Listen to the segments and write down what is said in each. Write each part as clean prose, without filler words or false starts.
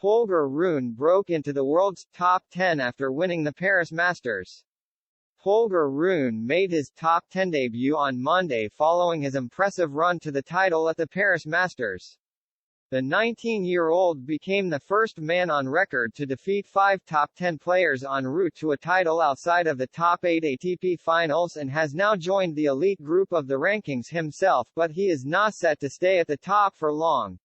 Holger Rune broke into the world's top 10 after winning the Paris Masters. Holger Rune made his top 10 debut on Monday following his impressive run to the title at the Paris Masters. The 19-year-old became the first man on record to defeat 5 top 10 players en route to a title outside of the top 8 ATP finals and has now joined the elite group of the rankings himself, but he is not set to stay at the top for long.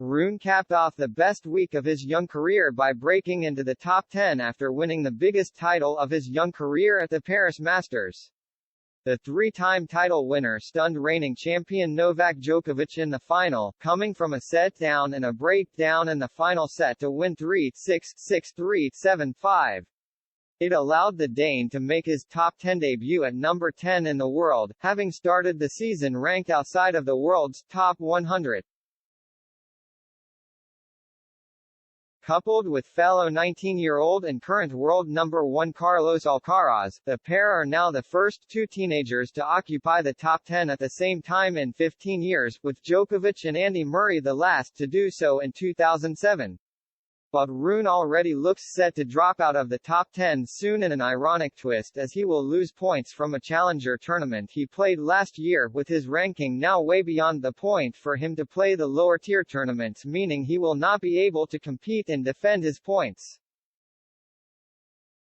Rune capped off the best week of his young career by breaking into the top 10 after winning the biggest title of his young career at the Paris Masters. The three-time title winner stunned reigning champion Novak Djokovic in the final, coming from a set down and a breakdown in the final set to win 3-6, 6-3, 7-5. It allowed the Dane to make his top 10 debut at number 10 in the world, having started the season ranked outside of the world's top 100. Coupled with fellow 19-year-old and current world number 1 Carlos Alcaraz, the pair are now the first two teenagers to occupy the top 10 at the same time in 15 years, with Djokovic and Andy Murray the last to do so in 2007. But Rune already looks set to drop out of the top 10 soon in an ironic twist, as he will lose points from a challenger tournament he played last year, with his ranking now way beyond the point for him to play the lower-tier tournaments, meaning he will not be able to compete and defend his points.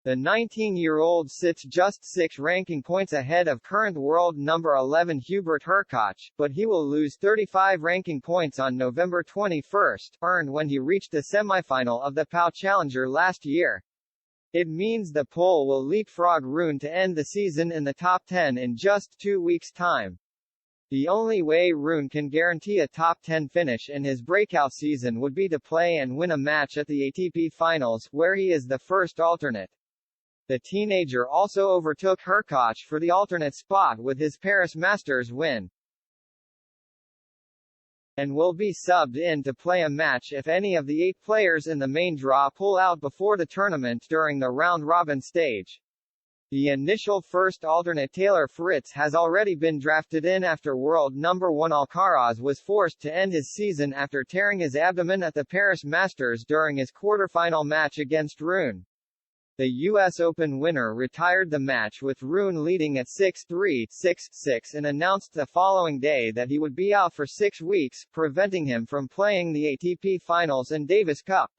The 19-year-old sits just 6 ranking points ahead of current world number 11 Hubert Hurkacz, but he will lose 35 ranking points on November 21, earned when he reached the semifinal of the PAO Challenger last year. It means the Pole will leapfrog Rune to end the season in the top 10 in just 2 weeks' time. The only way Rune can guarantee a top 10 finish in his breakout season would be to play and win a match at the ATP Finals, where he is the first alternate. The teenager also overtook Hurkacz for the alternate spot with his Paris Masters win, and will be subbed in to play a match if any of the 8 players in the main draw pull out before the tournament during the round-robin stage. The initial first alternate Taylor Fritz has already been drafted in after world number 1 Alcaraz was forced to end his season after tearing his abdomen at the Paris Masters during his quarterfinal match against Rune. The U.S. Open winner retired the match with Rune leading at 6-3, 6-6 and announced the following day that he would be out for 6 weeks, preventing him from playing the ATP Finals and Davis Cup.